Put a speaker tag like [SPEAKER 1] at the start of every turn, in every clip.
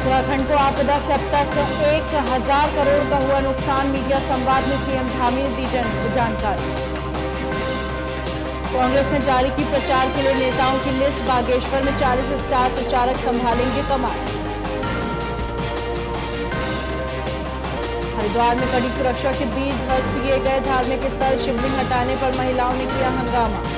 [SPEAKER 1] उत्तराखंड को आपदा से अब तक 1000 करोड़ का हुआ नुकसान। मीडिया संवाद में सीएम धामी ने दी जानकारी। कांग्रेस ने जारी की प्रचार के लिए नेताओं की लिस्ट। बागेश्वर में 40 स्टार प्रचारक संभालेंगे कमान। हरिद्वार में कड़ी सुरक्षा के बीच ध्वस्त किए गए धार्मिक स्थल। शिवलिंग हटाने पर महिलाओं ने किया हंगामा।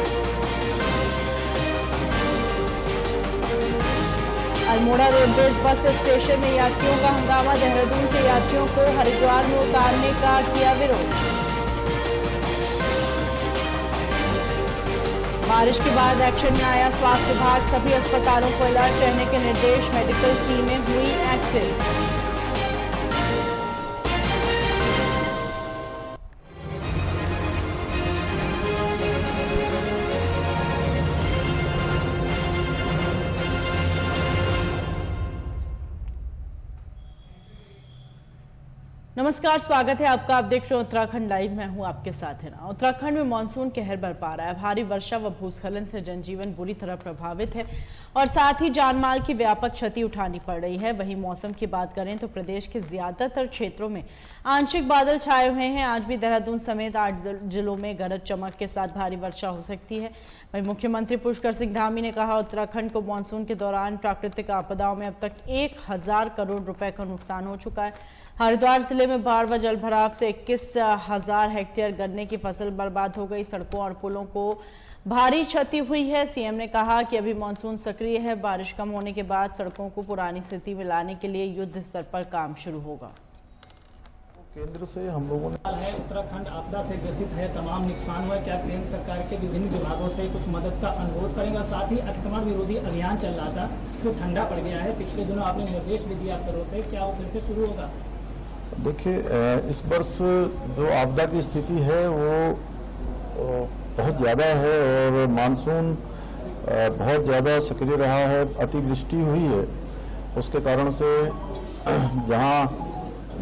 [SPEAKER 1] अल्मोड़ा रोडवेज बस स्टेशन में यात्रियों का हंगामा। देहरादून के यात्रियों को हरिद्वार में उतारने का किया विरोध। बारिश के बाद एक्शन में आया स्वास्थ्य विभाग। सभी अस्पतालों को अलर्ट रहने के निर्देश। मेडिकल टीमें हुई एक्टिव। नमस्कार, स्वागत है आपका। आप देख रहे हो उत्तराखंड लाइव। मैं हूं आपके साथ है ना। उत्तराखंड में मानसून कहर बरपा रहा है। भारी वर्षा व भूस्खलन से जनजीवन बुरी तरह प्रभावित है और साथ ही जानमाल की व्यापक क्षति उठानी पड़ रही है। वहीं मौसम की बात करें तो प्रदेश के ज्यादातर क्षेत्रों में आंशिक बादल छाए हुए हैं। आज भी देहरादून समेत 8 जिलों में गरज चमक के साथ भारी वर्षा हो सकती है। वहीं मुख्यमंत्री पुष्कर सिंह धामी ने कहा, उत्तराखंड को मानसून के दौरान प्राकृतिक आपदाओं में अब तक 1000 करोड़ रुपए का नुकसान हो चुका है। हरिद्वार जिले में बाढ़ व जलभराव से 21,000 हेक्टेयर गन्ने की फसल बर्बाद हो गई। सड़कों और पुलों को भारी क्षति हुई है। सीएम ने कहा कि अभी मानसून सक्रिय है। बारिश कम होने के बाद सड़कों को पुरानी स्थिति में लाने के लिए युद्ध स्तर पर काम शुरू होगा।
[SPEAKER 2] केंद्र से हम लोगों ने
[SPEAKER 3] उत्तराखंड आपदा से ग्रसित है, तमाम नुकसान हुआ। क्या केंद्र सरकार के विभिन्न विभागों से कुछ मदद का अनुरोध करेगा? साथ ही अतिक्रमण विरोधी अभियान चल रहा था जो ठंडा पड़ गया है, पिछले दिनों आपने निर्देश भी दिया अफसरों से, क्या वो फिर से शुरू होगा?
[SPEAKER 2] देखिए, इस वर्ष जो आपदा की स्थिति है वो बहुत ज़्यादा है और मानसून बहुत ज़्यादा सक्रिय रहा है। अतिवृष्टि हुई है, उसके कारण से जहाँ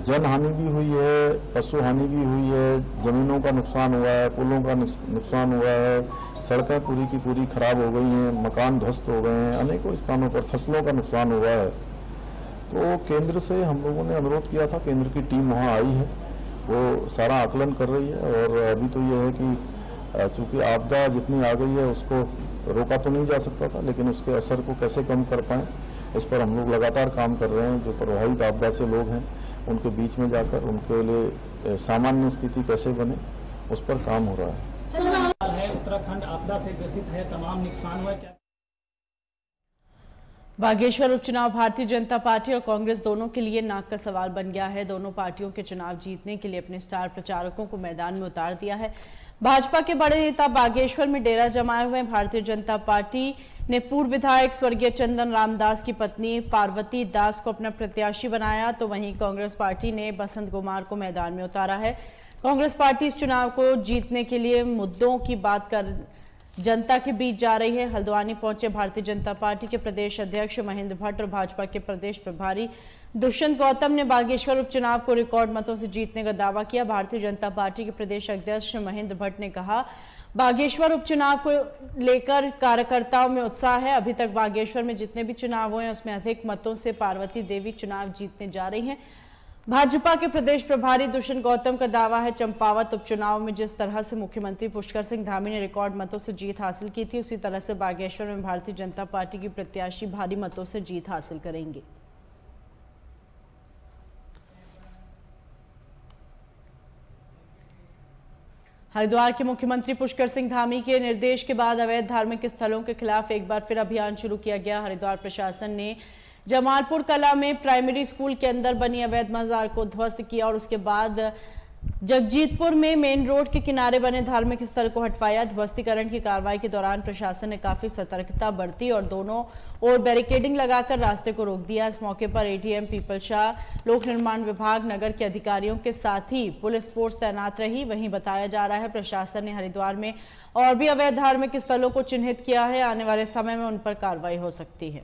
[SPEAKER 2] जन हानि भी हुई है, पशु हानि भी हुई है, ज़मीनों का नुकसान हुआ है, पुलों का नुकसान हुआ है, सड़कें पूरी की पूरी खराब हो गई हैं, मकान ध्वस्त हो गए हैं, अनेकों स्थानों पर फसलों का नुकसान हुआ है। तो केंद्र से हम लोगों ने अनुरोध किया था, केंद्र की टीम वहाँ आई है, वो सारा आकलन कर रही है। और अभी तो ये है कि चूंकि आपदा जितनी आ गई है उसको रोका तो नहीं जा सकता था, लेकिन उसके असर को कैसे कम कर पाएँ इस पर हम लोग लगातार काम कर रहे हैं। जो प्रभावित आपदा से लोग हैं उनके बीच में जाकर उनके लिए सामान्य स्थिति कैसे बने उस पर काम हो रहा है।
[SPEAKER 3] उत्तराखंड आपदा से ग्रसित है, तमाम नुकसान हुआ। क्या
[SPEAKER 1] बागेश्वर उपचुनाव भारतीय जनता पार्टी और कांग्रेस दोनों के लिए नाक का सवाल बन गया है। दोनों पार्टियों के चुनाव जीतने के लिए अपने स्टार प्रचारकों को मैदान में उतार दिया है। भाजपा के बड़े नेता बागेश्वर में डेरा जमाए हुए हैं। भारतीय जनता पार्टी ने पूर्व विधायक स्वर्गीय चंदन रामदास की पत्नी पार्वती दास को अपना प्रत्याशी बनाया, तो वहीं कांग्रेस पार्टी ने बसंत कुमार को मैदान में उतारा है। कांग्रेस पार्टी इस चुनाव को जीतने के लिए मुद्दों की बात कर जनता के बीच जा रही है। हल्द्वानी पहुंचे भारतीय जनता पार्टी के प्रदेश अध्यक्ष महेंद्र भट्ट और भाजपा के प्रदेश प्रभारी दुष्यंत गौतम ने बागेश्वर उपचुनाव को रिकॉर्ड मतों से जीतने का दावा किया। भारतीय जनता पार्टी के प्रदेश अध्यक्ष महेंद्र भट्ट ने कहा, बागेश्वर उपचुनाव को लेकर कार्यकर्ताओं में उत्साह है। अभी तक बागेश्वर में जितने भी चुनाव हुए हैं उसमें अधिक मतों से पार्वती देवी चुनाव जीतने जा रही हैं। भाजपा के प्रदेश प्रभारी दुष्यंत गौतम का दावा है, चंपावत उपचुनाव में जिस तरह से मुख्यमंत्री पुष्कर सिंह धामी ने रिकॉर्ड मतों से जीत हासिल की थी, उसी तरह से बागेश्वर में भारतीय जनता पार्टी की प्रत्याशी भारी मतों से जीत हासिल करेंगे। हरिद्वार के मुख्यमंत्री पुष्कर सिंह धामी के निर्देश के बाद अवैध धार्मिक स्थलों के खिलाफ एक बार फिर अभियान शुरू किया गया। हरिद्वार प्रशासन ने जमालपुर कला में प्राइमरी स्कूल के अंदर बनी अवैध मजार को ध्वस्त किया और उसके बाद जगजीतपुर में मेन रोड के किनारे बने धार्मिक स्थल को हटवाया। ध्वस्तीकरण की कार्रवाई के दौरान प्रशासन ने काफी सतर्कता बरती और दोनों ओर बैरिकेडिंग लगाकर रास्ते को रोक दिया। इस मौके पर एडीएम पीपल शाह, लोक निर्माण विभाग, नगर के अधिकारियों के साथ ही पुलिस फोर्स तैनात रही। वहीं बताया जा रहा है प्रशासन ने हरिद्वार में और भी अवैध धार्मिक स्थलों को चिन्हित किया है। आने वाले समय में उन पर कार्रवाई हो सकती है।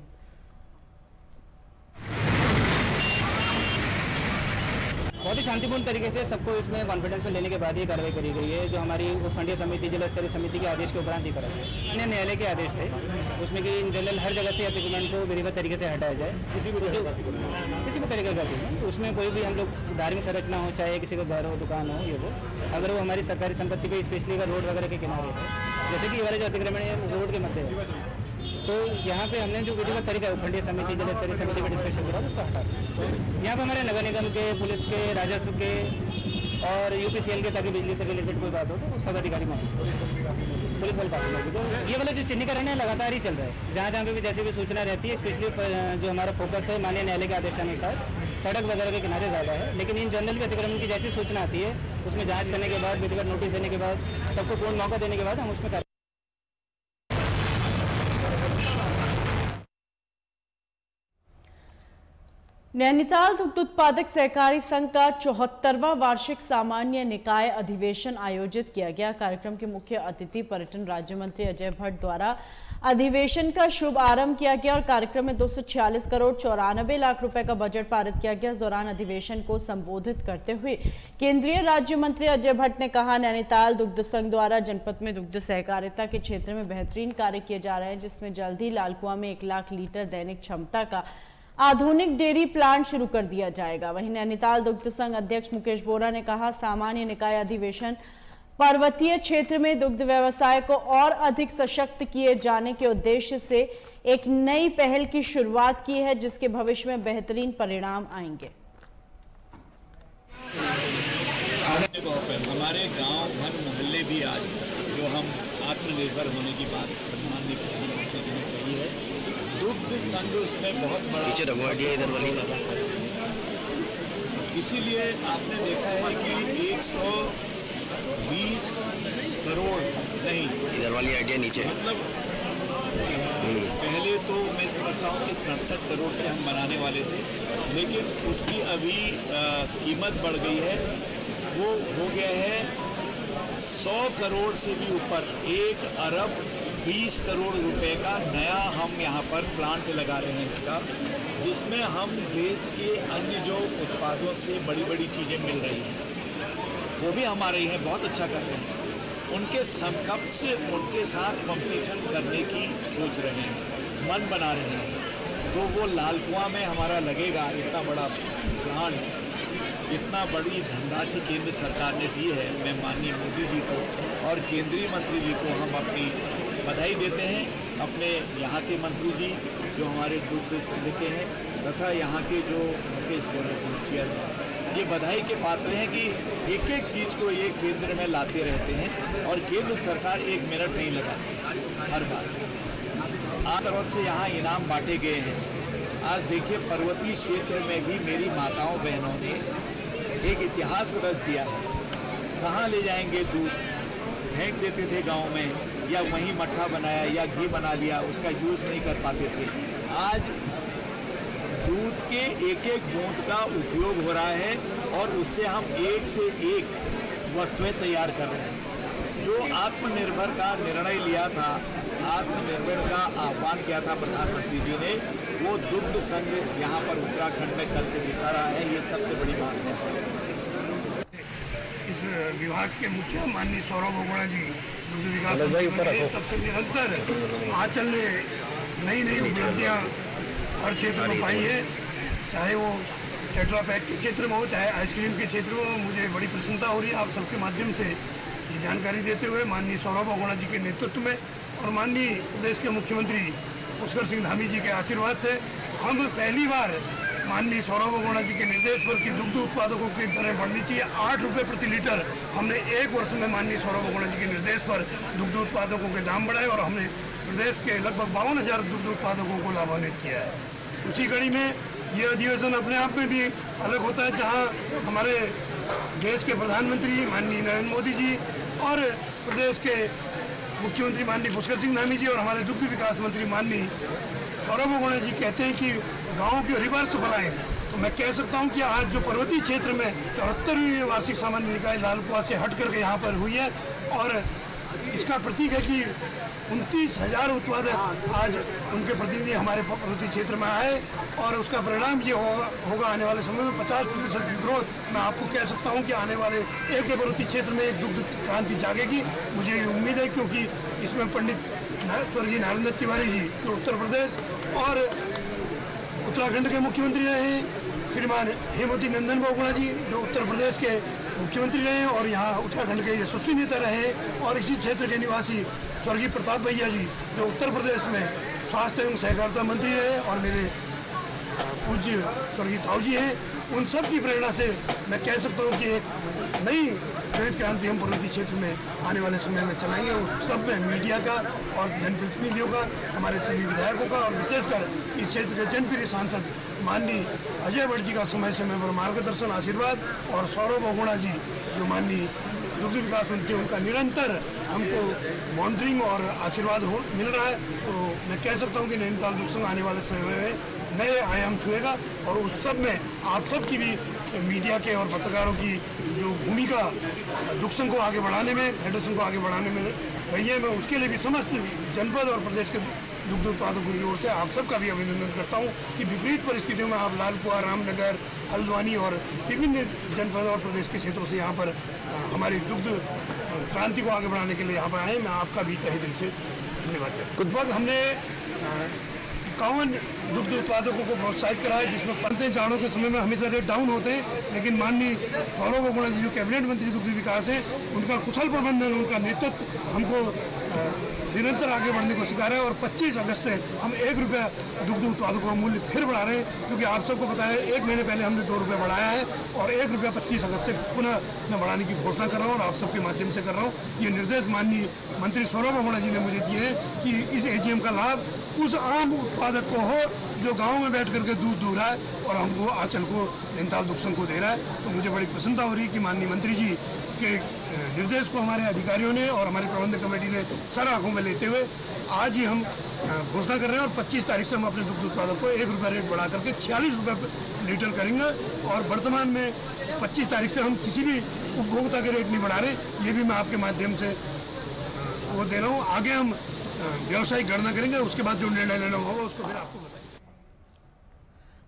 [SPEAKER 4] बहुत ही शांतिपूर्ण तरीके से सबको इसमें कॉन्फिडेंस में लेने के बाद ये कार्रवाई करी गई है, जो हमारी उपखंडीय समिति, जिला स्तरीय समिति के आदेश के उपरांत ही करा गया। अन्य न्यायालय के आदेश थे उसमें कि इन जनरल हर जगह से अतिक्रमण को विधिवत तरीके से हटाया जाए, किसी भी तरीके का अतिक्रमण, उसमें कोई भी हम लोग धार्मिक संरचना हो, चाहे किसी का घर हो, दुकान हो, ये वो, अगर वो हमारी सरकारी संपत्ति पे स्पेशली अगर रोड वगैरह के किनारे है, जैसे कि ये वाले जो अतिक्रमण है रोड के मध्य है, तो यहाँ पे हमने जो विधिवत तरीका उपखंडीय समिति, जिला स्तरीय समिति में डिस्कशन करा उसको हटा। यहाँ पे हमारे नगर निगम के, पुलिस के, राजस्व के और यूपीसीएल के, ताकि बिजली से रिलेटेड कोई बात हो तो सब अधिकारी मौजूद, पुलिस बल पास होगी। तो ये वाला जो चिन्हीकरण है लगातार ही चल रहा है, जहाँ पे भी जैसे भी सूचना रहती है, स्पेशली जो हमारा फोकस है माननीय न्यायालय के आदेशानुसार सड़क वगैरह के किनारे ज़्यादा है, लेकिन इन जनरल भी अतिक्रमण की जैसी सूचना आती है उसमें जाँच करने के बाद, विधिवत नोटिस देने के बाद, सबको पूर्ण मौका देने के बाद हम उसमें
[SPEAKER 1] नैनीताल दुग्ध उत्पादक सहकारी संघ का 74वां वार्षिक सामान्य निकाय अधिवेशन आयोजित किया गया। कार्यक्रम के मुख्य अतिथि पर्यटन राज्य मंत्री अजय भट्ट द्वारा अधिवेशन का शुभ आरंभ किया गया और कार्यक्रम में 246 करोड़ 94 लाख रुपए का बजट पारित किया गया। इस दौरान अधिवेशन को संबोधित करते हुए केंद्रीय राज्य मंत्री अजय भट्ट ने कहा, नैनीताल दुग्ध संघ द्वारा जनपद में दुग्ध सहकारिता के क्षेत्र में बेहतरीन कार्य किए जा रहे हैं, जिसमें जल्द ही लालकुआं में 1 लाख लीटर दैनिक क्षमता का आधुनिक डेयरी प्लांट शुरू कर दिया जाएगा। वहीं नैनीताल दुग्ध संघ अध्यक्ष मुकेश बोरा ने कहा, सामान्य निकाय अधिवेशन पर्वतीय क्षेत्र में दुग्ध व्यवसाय को और अधिक सशक्त किए जाने के उद्देश्य से एक नई पहल की शुरुआत की है, जिसके भविष्य में बेहतरीन परिणाम आएंगे।
[SPEAKER 5] हमारे गांव घर मोहल्ले भी आज जो हम आत्मनिर्भर होने की बात प्रधानमंत्री जी ने कही है, दुग्ध संघ उसमें बहुत बड़ा इसीलिए आपने देखा है कि 120 करोड़ नहीं, इधर वाली आइडिया नीचे, मतलब पहले तो मैं समझता हूँ कि 67 करोड़ से हम बनाने वाले थे, लेकिन उसकी अभी कीमत बढ़ गई है, वो हो गया है 100 करोड़ से भी ऊपर, 1 अरब 20 करोड़ रुपए का नया हम यहाँ पर प्लांट लगा रहे हैं इसका, जिसमें हम देश के अन्य जो उत्पादों से बड़ी बड़ी चीज़ें मिल रही हैं वो भी हमारे ही हैं, बहुत अच्छा कर रहे हैं, उनके समकक्ष उनके साथ कंपटीशन करने की सोच रहे हैं, मन बना रहे हैं। तो वो लालकुआं में हमारा लगेगा इतना बड़ा प्लांट, इतना बड़ी धनराशि केंद्र सरकार ने दी है। मैं माननीय मोदी जी को और केंद्रीय मंत्री जी को हम अपनी बधाई देते हैं, अपने यहाँ के मंत्री जी जो हमारे दुग्ध संघ के हैं तथा यहाँ के जो मुकेश बोरा जी चेयरमैन, ये बधाई के पात्र हैं कि एक एक चीज़ को ये केंद्र में लाते रहते हैं और केंद्र सरकार 1 मिनट नहीं लगाती हर बार। आज तरह से यहाँ इनाम बांटे गए हैं। आज देखिए पर्वतीय क्षेत्र में भी मेरी माताओं बहनों ने एक इतिहास रच दिया है। कहाँ ले जाएंगे दूध, फेंक देते थे गांव में, या वहीं मट्ठा बनाया या घी बना लिया, उसका यूज़ नहीं कर पाते थे। आज दूध के एक एक बूंद का उपयोग हो रहा है और उससे हम एक से एक वस्तुएं तैयार कर रहे हैं। जो आत्मनिर्भर का निर्णय लिया था, आत्मनिर्भर का आह्वान किया था प्रधानमंत्री जी ने, वो दुग्ध संघ यहाँ पर उत्तराखंड में करके दिखा रहा है। ये सबसे बड़ी बात है।
[SPEAKER 6] इस विभाग के मुखिया माननीय सौरभ बोगड़ा जी दुग्ध विकास तब से निरंतर आंचल ने नई नई उपलब्धियाँ हर क्षेत्र में पाई है, चाहे वो टेट्रा पैक के क्षेत्र में हो, चाहे आइसक्रीम के क्षेत्र में हो। मुझे बड़ी प्रसन्नता हो रही है आप सबके माध्यम से ये जानकारी देते हुए माननीय सौरभ बोगड़ा जी के नेतृत्व में और माननीय प्रदेश के मुख्यमंत्री पुष्कर सिंह धामी जी के आशीर्वाद से हम पहली बार माननीय सौरभ बोगड़ा जी के निर्देश पर कि दुग्ध उत्पादकों की दरें बढ़नी चाहिए 8 रुपये प्रति लीटर, हमने 1 वर्ष में माननीय सौरभ बोगड़ा जी के निर्देश पर दुग्ध उत्पादकों के दाम बढ़ाए और हमने प्रदेश के लगभग 52,000 दुग्ध उत्पादकों को लाभान्वित किया है। उसी कड़ी में ये अधिवेशन अपने आप में भी अलग होता है, जहाँ हमारे देश के प्रधानमंत्री माननीय नरेंद्र मोदी जी और प्रदेश के मुख्यमंत्री माननीय पुष्कर सिंह धामी जी और हमारे दुग्ध विकास मंत्री माननीय सौरभ बोगड़ा जी कहते हैं कि गाँव के रिवर्स बनाएं। तो मैं कह सकता हूं कि आज जो पर्वतीय क्षेत्र में 74वीं वार्षिक सामान्य निकाय लालकुआं से हट करके यहाँ पर हुई है और इसका प्रतीक है कि 29,000 उत्पादक आज उनके प्रतिनिधि हमारे पर्वतीय क्षेत्र में आए और उसका परिणाम ये होगा आने वाले समय में 50% की ग्रोथ। मैं आपको कह सकता हूँ कि आने वाले एक पर्वतीय क्षेत्र में एक दुग्ध क्रांति जागेगी, मुझे ये उम्मीद है, क्योंकि इसमें पंडित स्वर्गीय नारायण दत्त तिवारी जी जो उत्तर प्रदेश और उत्तराखंड के मुख्यमंत्री रहे हैं, श्रीमान हेमवती नंदन बहुगुणा जी जो उत्तर प्रदेश के मुख्यमंत्री रहे हैं और यहाँ उत्तराखंड के यशस्वी नेता रहे हैं, और इसी क्षेत्र के निवासी स्वर्गीय प्रताप भैया जी जो उत्तर प्रदेश में स्वास्थ्य एवं सहकारिता मंत्री रहे और मेरे पूज्य स्वर्गीय ताऊ जी हैं। उन सब की प्रेरणा से मैं कह सकता हूँ कि एक नई श्वेत क्रांति हम पर्वतीय क्षेत्र में आने वाले समय में चलाएंगे। उस सब में मीडिया का और जनप्रतिनिधियों का, हमारे सभी विधायकों का और विशेषकर इस क्षेत्र के जनप्रिय सांसद माननीय अजय भट्ट जी का समय समय पर मार्गदर्शन, आशीर्वाद, और सौरभ बहुगुणा जी जो माननीय दुग्ध विकास मंत्री, उनका निरंतर हमको मॉनिटरिंग और आशीर्वाद मिल रहा है। तो मैं कह सकता हूँ कि नैनीताल दुग्ध संघ आने वाले समय में नए आयाम छुएगा और उस सब में आप सब की भी, मीडिया के और पत्रकारों की जो भूमिका दुग्ध संघ को आगे बढ़ाने में, फेडरेशन को आगे बढ़ाने में रही है, मैं उसके लिए भी समस्त जनपद और प्रदेश के दुग्ध उत्पादकों की ओर से आप सबका भी अभिनंदन करता हूँ कि विपरीत परिस्थितियों में आप लालपुआ, रामनगर, हल्द्वानी और विभिन्न जनपद और प्रदेश के क्षेत्रों से यहाँ पर हमारी दुग्ध क्रांति को आगे बढ़ाने के लिए यहाँ पर आए। मैं आपका भी तहे दिल से धन्यवाद करता हूँ। लगभग हमने 51 दुग्ध उत्पादकों को प्रोत्साहित करा है, जिसमें पड़ते जाड़ों के समय में हमेशा रेट डाउन होते हैं, लेकिन माननीय सौरभ बहुगुणा जी जो कैबिनेट मंत्री दुग्ध विकास है, उनका कुशल प्रबंधन, उनका नेतृत्व हमको निरंतर आगे बढ़ने को सिखा रहे हैं। और 25 अगस्त से हम 1 रुपया दुग्ध उत्पादकों का मूल्य फिर बढ़ा रहे हैं, क्योंकि आप सबको पता है 1 महीने पहले हमने 2 रुपये बढ़ाया है और 1 रुपया 25 अगस्त से पुनः मैं बढ़ाने की घोषणा कर रहा हूँ और आप सबके माध्यम से कर रहा हूँ। ये निर्देश माननीय मंत्री सौरभ बहुगुणा जी ने मुझे दिए हैं कि इस AGM का लाभ उस आम उत्पादक को हो जो गांव में बैठ करके दूध दूह रहा है और हमको आंचल को नैनीताल दुग्ध संघ को दे रहा है। तो मुझे बड़ी प्रसन्नता हो रही है कि माननीय मंत्री जी के निर्देश को हमारे अधिकारियों ने और हमारी प्रबंधक कमेटी ने सर आंखों में लेते हुए आज ही हम घोषणा कर रहे हैं और 25 तारीख से हम अपने दुग्ध उत्पादक को 1 रुपया रेट बढ़ा करके 46 रुपये लीटर करेंगे। और वर्तमान में 25 तारीख से हम किसी भी उपभोक्ता के रेट नहीं बढ़ा रहे, ये भी मैं आपके माध्यम से वो दे रहा हूँ। आगे हम व्यावसायिक गणना करेंगे, उसके बाद जो निर्णय लेना होगा उसको फिर आपको बताएंगे।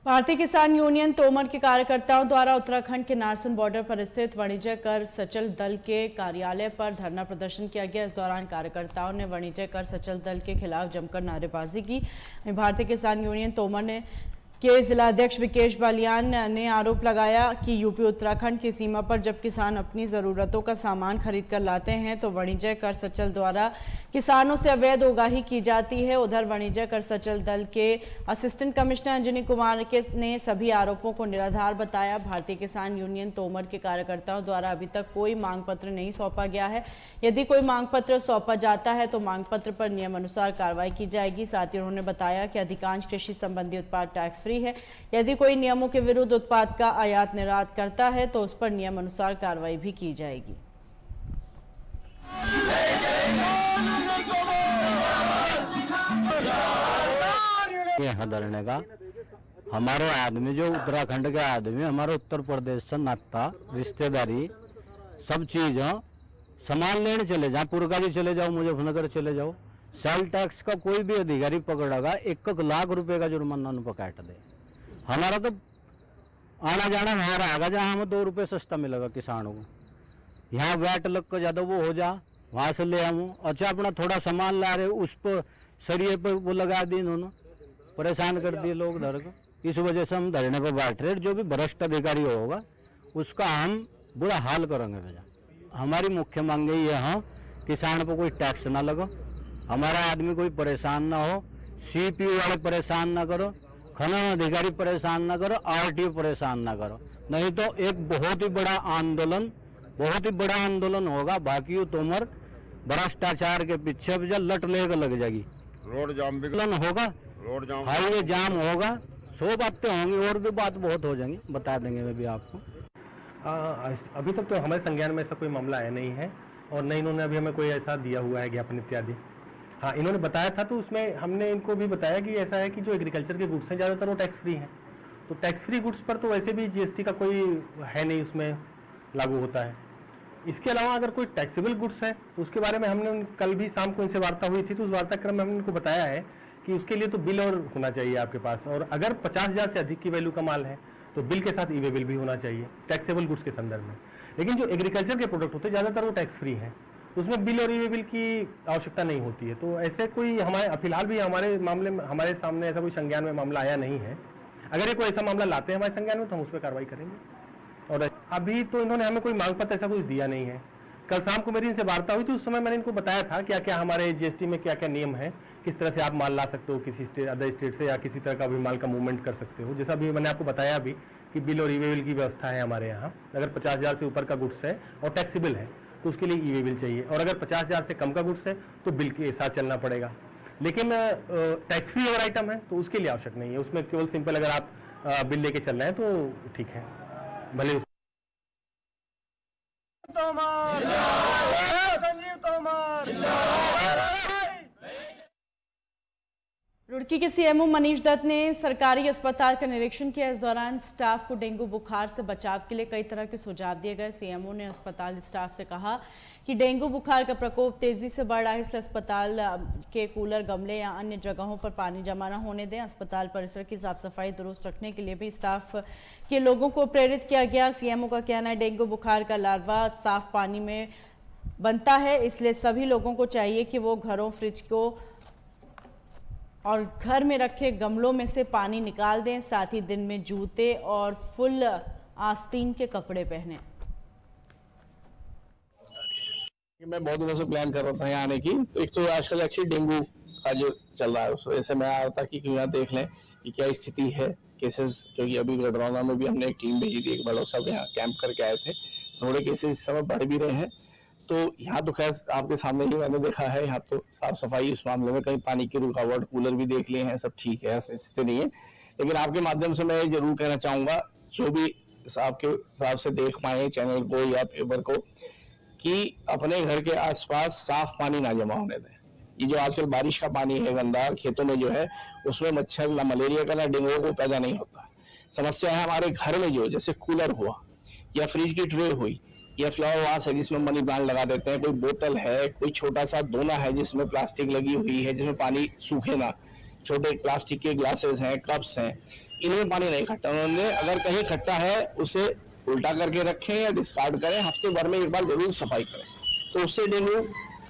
[SPEAKER 1] भारतीय किसान यूनियन तोमर के कार्यकर्ताओं द्वारा उत्तराखंड के नारसन बॉर्डर पर स्थित वाणिज्य कर सचल दल के कार्यालय पर धरना प्रदर्शन किया गया। इस दौरान कार्यकर्ताओं ने वाणिज्य कर सचल दल के खिलाफ जमकर नारेबाजी की। भारतीय किसान यूनियन तोमर के जिला अध्यक्ष विकेश बालियान ने आरोप लगाया कि यूपी उत्तराखंड की सीमा पर जब किसान अपनी ज़रूरतों का सामान खरीद कर लाते हैं तो वाणिज्य कर सचल द्वारा किसानों से अवैध उगाही की जाती है। उधर वाणिज्य कर सचल दल के असिस्टेंट कमिश्नर अंजनी कुमार ने सभी आरोपों को निराधार बताया। भारतीय किसान यूनियन तोमर के कार्यकर्ताओं द्वारा अभी तक कोई मांग पत्र नहीं सौंपा गया है। यदि कोई मांग पत्र सौंपा जाता है तो मांग पत्र पर नियमानुसार कार्रवाई की जाएगी। साथ ही उन्होंने बताया कि अधिकांश कृषि संबंधी उत्पाद टैक्स फ्री है। यदि कोई नियमों के विरुद्ध उत्पाद का आयात निर्यात करता है तो उस पर नियम अनुसार कार्रवाई भी की जाएगी।
[SPEAKER 7] धरने का हमारे आदमी जो उत्तराखंड के आदमी हमारे उत्तर प्रदेश से नाता रिश्तेदारी सब चीज सामान लेने चले जाओ, पुरका भी चले जाओ, मुजफ्फरनगर चले जाओ, सेल टैक्स का कोई भी अधिकारी पकड़ेगा 1 लाख रुपए का जुर्माना उनको काट दे। हमारा तो आना जाना हमारा आएगा जहाँ हमें 2 रुपये सस्ता मिलेगा किसानों को। यहाँ वैट लग कर ज़्यादा वो हो जा, वहाँ से ले आऊँ। अच्छा अपना थोड़ा सामान ला रहे उस पर सरिये पर वो लगा दी, इन्होंने परेशान कर दिए लोग धर को। इस वजह से हम धरने पर बैठ रहे। जो भी भ्रष्ट अधिकारी होगा उसका हम बुरा हाल करेंगे भैया। हमारी मुख्य मांग यही है, हाँ किसान पर कोई टैक्स ना लगो, हमारा आदमी कोई परेशान ना हो, CPU वाले परेशान ना करो, खनन अधिकारी परेशान ना करो, RTO परेशान ना करो, नहीं तो एक बहुत ही बड़ा आंदोलन होगा। बाकी तोमर भ्रष्टाचार के पीछे लट लेकर लग जाएगी।
[SPEAKER 8] रोड जाम भी
[SPEAKER 7] होगा, हाईवे जाम होगा, 100 बातें होंगी और भी बात बहुत हो जाएंगी, बता देंगे मैं भी आपको।
[SPEAKER 9] अभी तक तो हमारे संज्ञान में ऐसा कोई मामला आया नहीं है और न इन्होंने अभी हमें कोई ऐसा दिया हुआ है ज्ञापन इत्यादि। हाँ इन्होंने बताया था तो उसमें हमने इनको भी बताया कि ऐसा है कि जो एग्रीकल्चर के गुड्स हैं ज़्यादातर वो टैक्स फ्री हैं, तो टैक्स फ्री गुड्स पर तो वैसे भी GST का कोई है नहीं, उसमें लागू होता है। इसके अलावा अगर कोई टैक्सेबल गुड्स है तो उसके बारे में हमने कल भी शाम को इनसे वार्ता हुई थी, तो उस वार्ताक्रम में हमने उनको बताया है कि उसके लिए तो बिल और होना चाहिए आपके पास, और अगर 50,000 से अधिक की वैल्यू का माल है तो बिल के साथ ई-वे बिल भी होना चाहिए टैक्सेबल गुड्स के संदर्भ में। लेकिन जो एग्रीकल्चर के प्रोडक्ट होते हैं ज़्यादातर वो टैक्स फ्री हैं, उसमें बिल और ई-वे बिल की आवश्यकता नहीं होती है। तो ऐसे कोई हमारे फिलहाल भी हमारे मामले में हमारे सामने ऐसा कोई संज्ञान में मामला आया नहीं है। अगर ये कोई ऐसा मामला लाते हैं हमारे संज्ञान में तो हम उस पर कार्रवाई करेंगे। और अभी तो इन्होंने हमें कोई मांग पत्र ऐसा कुछ दिया नहीं है। कल शाम को मेरी इनसे वार्ता हुई थी, उस समय मैंने इनको बताया था क्या क्या हमारे जीएसटी में क्या क्या नियम है, किस तरह से आप माल ला सकते हो किसी अदर स्टेट से, या किसी तरह का भी माल का मूवमेंट कर सकते हो। जैसा भी मैंने आपको बताया भी कि बिल और ई-वे बिल की व्यवस्था है हमारे यहाँ। अगर 50,000 से ऊपर का गुड्स है और टैक्सेबल है तो उसके लिए ई-वे बिल चाहिए, और अगर 50,000 से कम का गुड्स है तो बिल के साथ चलना पड़ेगा। लेकिन टैक्स फ्री अगर आइटम है तो उसके लिए आवश्यक नहीं है, उसमें केवल सिंपल अगर आप बिल लेके चल रहे हैं तो ठीक है। भले
[SPEAKER 8] संजीव तोमर।
[SPEAKER 1] रुड़की के सीएमओ मनीष दत्त ने सरकारी अस्पताल का निरीक्षण किया। इस दौरान स्टाफ को डेंगू बुखार से बचाव के लिए कई तरह के सुझाव दिए गए। सीएमओ ने अस्पताल स्टाफ से कहा कि डेंगू बुखार का प्रकोप तेजी से बढ़ रहा है, इसलिए अस्पताल के कूलर, गमले या अन्य जगहों पर पानी जमा न होने दें। अस्पताल परिसर की साफ सफाई दुरुस्त रखने के लिए भी स्टाफ के लोगों को प्रेरित किया गया। सीएमओ का कहना है डेंगू बुखार का लार्वा साफ पानी में बनता है, इसलिए सभी लोगों को चाहिए कि वो घरों, फ्रिज को और घर में रखे गमलों में से पानी निकाल दें। साथ ही दिन में जूते और फुल आस्तीन के कपड़े पहने।
[SPEAKER 10] मैं बहुत दिनों से प्लान कर रहा था यहाँ आने की, तो एक तो आजकल एक्चुअली डेंगू का जो चल रहा है उस वजह से मैं आया था कि यहाँ देख लें कि क्या स्थिति है केसेस, क्योंकि अभी गढ़रौना में भी हमने एक टीम भेजी थी, एक बड़ा साहब यहाँ कैंप करके आए थे। थोड़े केसेस इस समय बढ़ भी रहे हैं, तो यहाँ तो खैर आपके सामने ही मैंने देखा है, यहाँ तो साफ सफाई उस मामले में, कहीं पानी की रुकावट, कूलर भी देख लिए हैं, सब ठीक है, ऐसी स्थिति नहीं है। लेकिन आपके माध्यम से मैं ये जरूर कहना चाहूँगा, जो भी आपके हिसाब से देख पाए चैनल को या पेपर को, कि अपने घर के आसपास साफ पानी ना जमा होने दें। ये जो आजकल बारिश का पानी है गंदा खेतों में जो है, उसमें मच्छर ना मलेरिया का ना डेंगू को पैदा नहीं होता। समस्या है हमारे घर में जो, जैसे कूलर हुआ या फ्रिज की ट्रे हुई या फ्लावर वास है जिसमें मनी प्लांट लगा देते हैं, कोई बोतल है, कोई छोटा सा दोना है जिसमें प्लास्टिक लगी हुई है जिसमें पानी सूखे ना, छोटे प्लास्टिक के ग्लासेस हैं, कप्स हैं, इनमें पानी नहीं इकट्ठा होने। अगर कहीं इकट्ठा है उसे उल्टा करके रखें या डिस्कार्ड करें, हफ्ते भर में एक बार जरूर सफाई करें, तो उससे डेंगू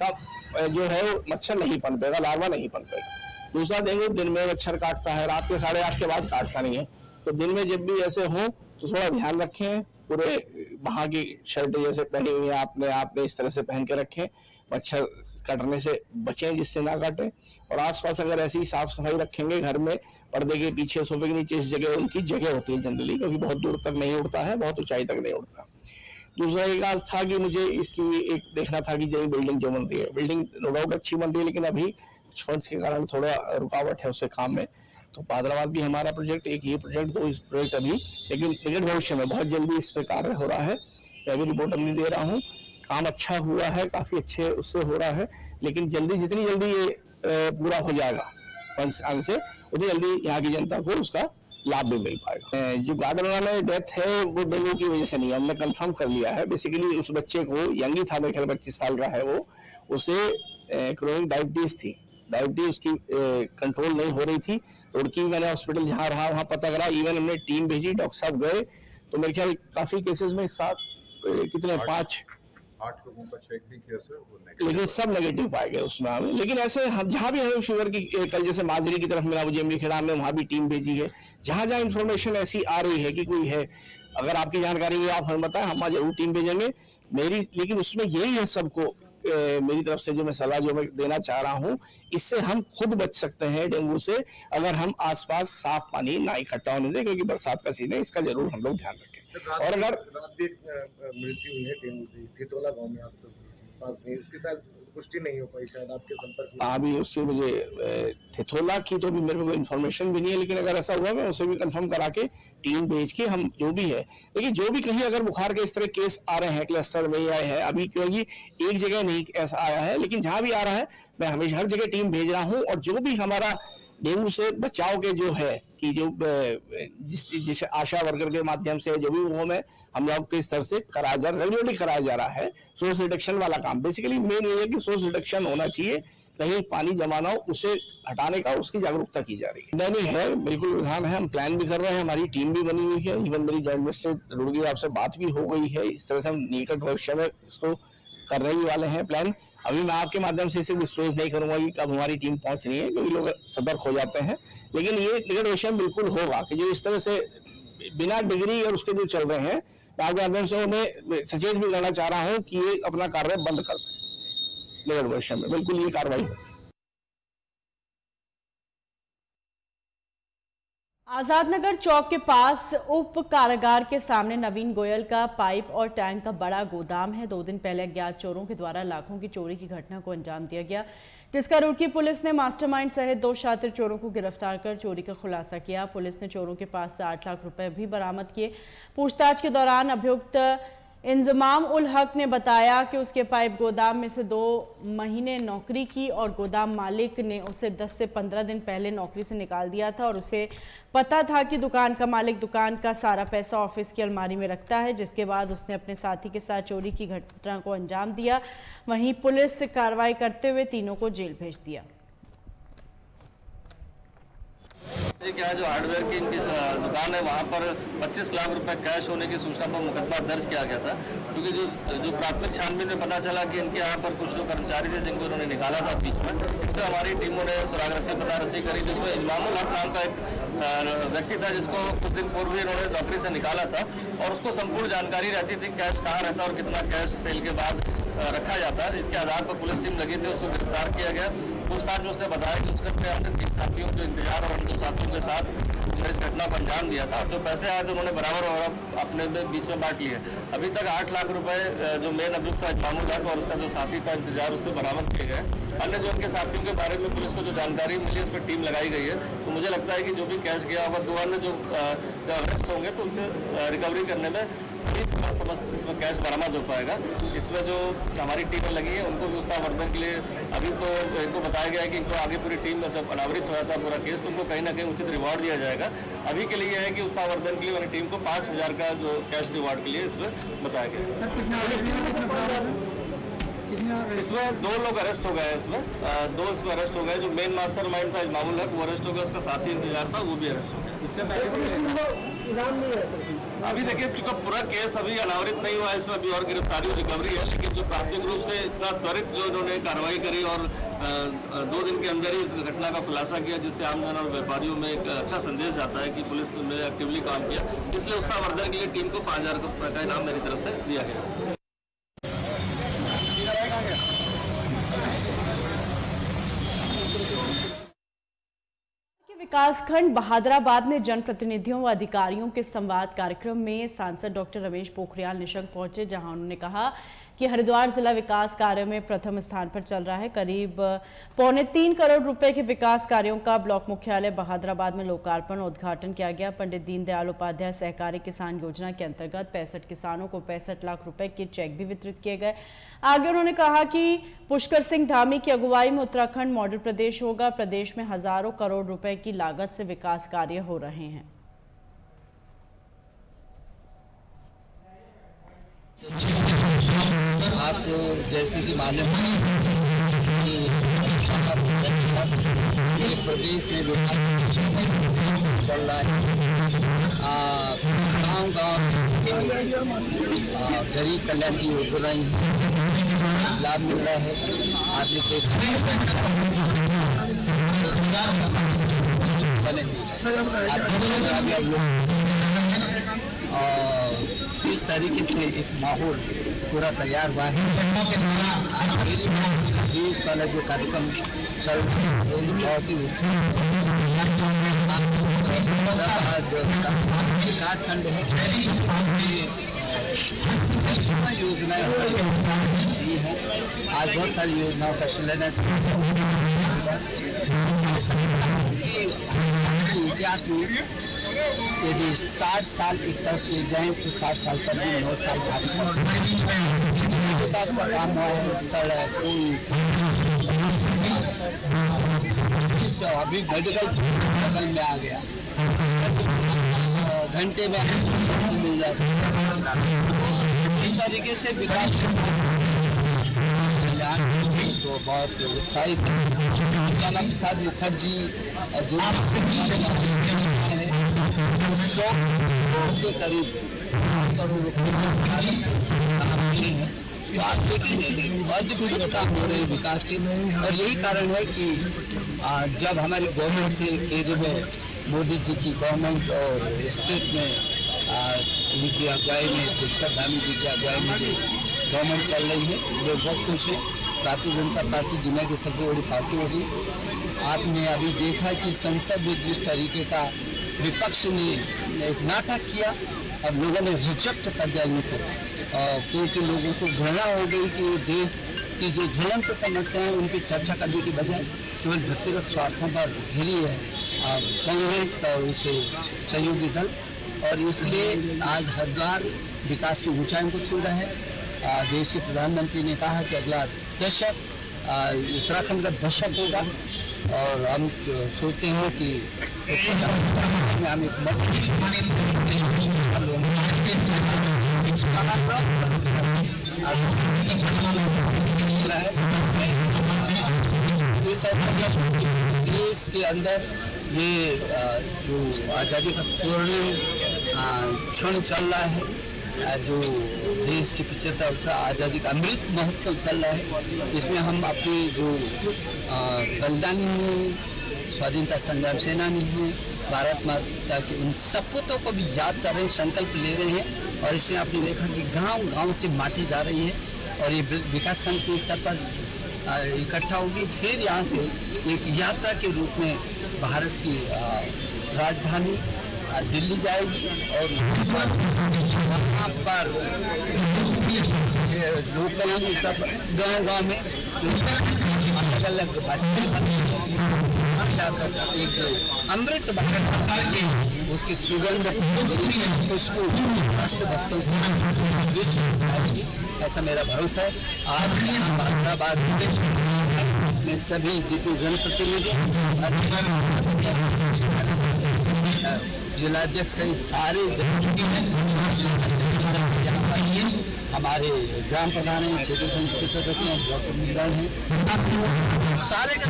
[SPEAKER 10] का जो है मच्छर नहीं पनपेगा, लार्वा नहीं पनपेगा। दूसरा, डेंगू दिन में मच्छर काटता है, रात के 8:30 के बाद काटता नहीं है, तो दिन में जब भी ऐसे हो तो थोड़ा ध्यान रखें, पूरे वहाँ की शर्ट जैसे पहनी हुई है आपने इस तरह से पहन के रखें, मच्छर काटने से बचें जिससे ना काटें। और आसपास अगर ऐसी साफ सफाई रखेंगे, घर में पर्दे के पीछे, सोफे के नीचे, इस जगह उनकी जगह होती है जनरली, क्योंकि बहुत दूर तक नहीं उड़ता है, बहुत ऊंचाई तक नहीं उड़ता। दूसरा एक आज था कि मुझे इसकी एक देखना था कि जो बिल्डिंग जो बन रही है, बिल्डिंग नो डाउट अच्छी बन रही है, लेकिन अभी कुछ फंड्स के कारण थोड़ा रुकावट है उसके काम में। तो पादराबाद भी हमारा प्रोजेक्ट, एक ये प्रोजेक्ट, 2 प्रोजेक्ट अभी, लेकिन निकट भविष्य में बहुत जल्दी इस पर कार्य हो रहा है। मैं भी रिपोर्ट अपनी दे रहा हूँ, काम अच्छा हुआ है, काफी अच्छे उससे हो रहा है, लेकिन जल्दी जितनी जल्दी ये पूरा हो जाएगा फंड्स आने से, उतनी जल्दी यहाँ की जनता को उसका लाभ भी मिल पाएगा। जो गार्डन में डेथ है वो डेंगू की वजह से नहीं, हमने कंफर्म कर लिया है। बेसिकली उस बच्चे को, यंग ही था, मेरे ख्याल 25 साल का है वो, उसे क्रोनिक डायबिटीज थी, डायबिटीज उसकी कंट्रोल नहीं हो रही थी। रुड़की मैंने हॉस्पिटल जहाँ रहा वहाँ पता करा, इवन हमने टीम भेजी, डॉक्टर साहब गए, तो मेरे ख्याल काफी केसेस में
[SPEAKER 11] 8 लोगों का चेक भी किया सर,
[SPEAKER 10] लेकिन सब नेगेटिव पाए गए उसमें हमें। लेकिन ऐसे जहाँ भी हमें फीवर की, कल जैसे माजरी की तरफ मिला मुझे, एमडी खेड़ा में, वहाँ भी टीम भेजी है। जहाँ जहाँ इन्फॉर्मेशन ऐसी आ रही है कि कोई है, अगर आपकी जानकारी है आप हमें बताएं, हम जरूर टीम भेजेंगे मेरी। लेकिन उसमें यही है सबको मेरी तरफ से जो मैं सलाह जो मैं देना चाह रहा हूँ, इससे हम खुद बच सकते हैं डेंगू से, अगर हम आसपास साफ पानी ना इकट्ठा होने दें, क्योंकि बरसात का सीजन है, इसका जरूर हम लोग ध्यान रखें।
[SPEAKER 11] और अगर रात भी मृत्यु हुई है डेंगू से थितोला गांव में आसपास में, उसके साथ पुष्टि नहीं हो पाई शायद आपके संपर्क में?
[SPEAKER 10] अभी उसकी मुझे थितोला की तो भी मेरे को इन्फॉर्मेशन भी नहीं है, लेकिन अगर ऐसा हुआ मैं उसे भी कंफर्म करा के टीम भेज के हम जो भी है, लेकिन जो भी कहीं अगर बुखार के इस तरह केस आ रहे हैं क्लस्टर में आए हैं, अभी क्योंकि एक जगह नहीं ऐसा आया है, लेकिन जहाँ भी आ रहा है मैं हमेशा हर जगह टीम भेज रहा हूँ। और जो भी हमारा डेंगू से बचाव के जो है कि जो जिस आशा वर्कर के माध्यम से जो भी होम है हम लोग के स्तर से रेगुलरली कराया जा रहा है सोर्स रिडक्शन वाला काम। बेसिकली मेन ये है कि सोर्स रिडक्शन होना चाहिए, कहीं पानी जमा ना हो, उसे हटाने का उसकी जागरूकता की जा रही है। नहीं है, बिल्कुल विधान है, हम प्लान भी कर रहे हैं, हमारी टीम भी बनी हुई है, इवन मेरी जॉइंट मिनिस्टर रुड़गी आपसे बात भी हो गई है। इस तरह से हम निकट भविष्य में इसको करने ही वाले हैं प्लान। अभी मैं आपके माध्यम से इसे डिस्क्लोज नहीं करूंगा कि कब हमारी टीम पहुंच रही है, क्योंकि लोग सतर्क हो जाते हैं, लेकिन ये निकट भविष्य में बिल्कुल होगा कि जो इस तरह से बिना डिग्री और उसके जो चल रहे हैं, आपके माध्यम से उन्हें सचेत भी करना चाह रहा हूँ कि ये अपना कार्य बंद कर दें। निकट भविष्य में बिल्कुल ये कार्रवाई होगी।
[SPEAKER 1] आजादनगर चौक के पास उप कारागार के सामने नवीन गोयल का पाइप और टैंक का बड़ा गोदाम है। 2 दिन पहले अज्ञात चोरों के द्वारा लाखों की चोरी की घटना को अंजाम दिया गया, जिसका रुड़की पुलिस ने मास्टरमाइंड सहित 2 शातिर चोरों को गिरफ्तार कर चोरी का खुलासा किया। पुलिस ने चोरों के पास से 8 लाख रुपए भी बरामद किए। पूछताछ के दौरान अभियुक्त इंजमाम उल हक ने बताया कि उसके पाइप गोदाम में से 2 महीने नौकरी की और गोदाम मालिक ने उसे 10 से 15 दिन पहले नौकरी से निकाल दिया था और उसे पता था कि दुकान का मालिक दुकान का सारा पैसा ऑफिस की अलमारी में रखता है, जिसके बाद उसने अपने साथी के साथ चोरी की घटना को अंजाम दिया। वहीं पुलिस कार्रवाई करते हुए तीनों को जेल भेज दिया।
[SPEAKER 8] क्या जो हार्डवेयर की इनकी दुकान है वहाँ पर 25 लाख रुपए कैश होने की सूचना पर मुकदमा दर्ज किया गया था, क्योंकि जो प्राथमिक छानबीन में पता चला कि इनके यहाँ पर कुछ लोग कर्मचारी थे जिनको उन्होंने निकाला था बीच में। इसमें हमारी टीमों ने सुराग रसी पता रसी करी, जिसमें इंजमामुल हक नाम का एक व्यक्ति था जिसको कुछ दिन पूर्व ही इन्होंने नौकरी से निकाला था और उसको संपूर्ण जानकारी रहती थी कैश कहाँ रहता और कितना कैश सेल के बाद रखा जाता है। इसके आधार पर पुलिस टीम लगी थी, उसको गिरफ्तार किया गया। पूछताछ में उसने बताया कि उसने अपने अन्य 3 साथियों जो इंतजार और उनके साथियों के साथ इस घटना को अंजाम दिया था। जो पैसे आए थे उन्होंने बराबर और अपने बीच में बांट लिए। अभी तक 8 लाख रुपए जो मेन अभियुक्त था इंजमामुल हक और उसका जो साथी था इंतजार, उससे बरामद किए गए। अन्य जो उनके साथियों के बारे में पुलिस को जो जानकारी मिली उस पर टीम लगाई गई है। तो मुझे लगता है कि जो भी कैश गया होगा 2 अन्य जो अरेस्ट होंगे तो उनसे रिकवरी करने में इसमें कैश बरामद हो पाएगा। इसमें जो हमारी टीमें लगी है उनको भी उत्साहवर्धन के लिए अभी तो इनको बताया गया है कि इनको आगे पूरी टीम जब अनावरित हो जाता है पूरा केस तो उनको कहीं ना कहीं उचित रिवॉर्ड दिया जाएगा। अभी के लिए है कि उत्साहवर्धन के लिए मैंने टीम को 5,000 का जो कैश रिवॉर्ड के लिए इसमें बताया गया। इसमें 2 लोग अरेस्ट हो गए, इसमें 2 इसमें अरेस्ट हो गए। जो मेन मास्टर माइंड था इंजमामुल हक वो अरेस्ट हो गया, उसका साथी इंतजार था वो भी अरेस्ट हो गया। अभी देखिए क्योंकि पूरा केस अभी अनावरित नहीं हुआ है, इसमें अभी और गिरफ्तारी और रिकवरी है, लेकिन जो प्राथमिक रूप से इतना त्वरित जो इन्होंने कार्रवाई करी और 2 दिन के अंदर ही इस घटना का खुलासा किया, जिससे आमजन और व्यापारियों में एक अच्छा संदेश जाता है कि पुलिस ने एक्टिवली काम किया। इसलिए उत्साहवर्धन के लिए टीम को 5,000 रुपये का इनाम मेरी तरफ से दिया गया।
[SPEAKER 1] विकासखंड बहादुराबाद में जनप्रतिनिधियों व अधिकारियों के संवाद कार्यक्रम में सांसद डॉक्टर रमेश पोखरियाल निशंक पहुंचे, जहां उन्होंने कहा कि हरिद्वार जिला विकास कार्यों में प्रथम स्थान पर चल रहा है। करीब 3.25 करोड़ रुपए के विकास कार्यों का ब्लॉक मुख्यालय बहादुराबाद में लोकार्पण और उद्घाटन किया गया। पंडित दीनदयाल उपाध्याय सहकारी किसान योजना के अंतर्गत 65 किसानों को 65 लाख रुपए के चेक भी वितरित किए गए। आगे उन्होंने कहा कि पुष्कर सिंह धामी की अगुवाई में उत्तराखंड मॉडल प्रदेश होगा। प्रदेश में हजारों करोड़ रुपए की लागत से विकास कार्य हो रहे हैं।
[SPEAKER 12] आपको जैसे कि मालूम है कि प्रदेश में चल रहा है, गाँव गरीब कल्याण की योजना लाभ मिल रहा है। आदमी के इस तरीके से एक माहौल पूरा तैयार हुआ है। देश वाला जो कार्यक्रम चल रहा है बहुत ही विकास खंड है, योजनाएं दी है। आज बहुत सारी योजनाओं का शिलान्यास इतिहास में यदि 60 साल एक तरफ ले जाएं तो 60 साल पर भी 9 साल विकास का काम हुआ है। सड़क अभी मेडिकल बगल में आ गया। घंटे में मिल जाता है। इस तरीके से विकास तो बहुत उत्साहित है। श्यामा प्रसाद मुखर्जी जो 100 के करीब करोड़ रुपये तो आज अद्भुत काम हो रहे हैं विकास के। और यही कारण है कि जब हमारी गवर्नमेंट से केजरीवाल मोदी जी की गवर्नमेंट और स्टेट में उनकी अगुवाई में पुष्कर धामी जी की अगुवाई में गवर्नमेंट चल रही है, लोग बहुत खुश हैं। भारतीय जनता पार्टी दुनिया की सबसे बड़ी पार्टी होगी। आपने अभी देखा कि संसद में जिस तरीके का विपक्ष ने एक नाटक किया, अब लोगों ने रिजेक्ट कर दिया इनको, क्योंकि लोगों को घृणा हो गई कि देश की जो ज्वलंत समस्या है उन पर चर्चा करने की बजाय केवल व्यक्तिगत स्वार्थों पर घिरी है कांग्रेस और उसके सहयोगी दल। और इसलिए आज हरिद्वार विकास की ऊंचाइयों को छू रहा है। देश के प्रधानमंत्री ने कहा कि अगला दशक उत्तराखंड का दशक होगा और हम सोचते हैं कि हम एक देश के अंदर ये जो आज़ादी का स्वर्णिम क्षण चल रहा है, जो देश की 75 वर्ष आज़ादी का अमृत महोत्सव चल रहा है, इसमें हम अपने जो बलिदानी हैं, स्वाधीनता संग्राम सेनानी हैं, भारत माता के उन सपूतों को भी याद कर रहे हैं, संकल्प ले रहे हैं। और इससे आपने देखा कि गांव-गांव से माटी जा रही है और ये विकासखंड के स्तर पर इकट्ठा होगी, फिर यहाँ से एक यात्रा के रूप में भारत की राजधानी दिल्ली जाएगी और वहाँ पर लोकल सब गाँव में अलग अलग जाकर एक जो अमृत उसकी सुगंध खुशबू राष्ट्रभक्तों विश्व जाएगी, ऐसा मेरा भरोसा है। आज हैदराबाद में सभी जितने जनप्रतिनिधि जिलाध्यक्ष सहित सारे हमारे ग्राम प्रधान हैं, क्षेत्र समिति के सदस्य हैं, ब्लॉक प्रधान हैं, सारे का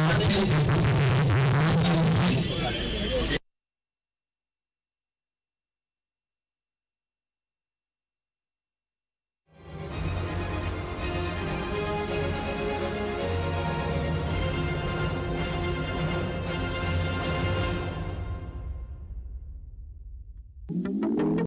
[SPEAKER 13] Thank you.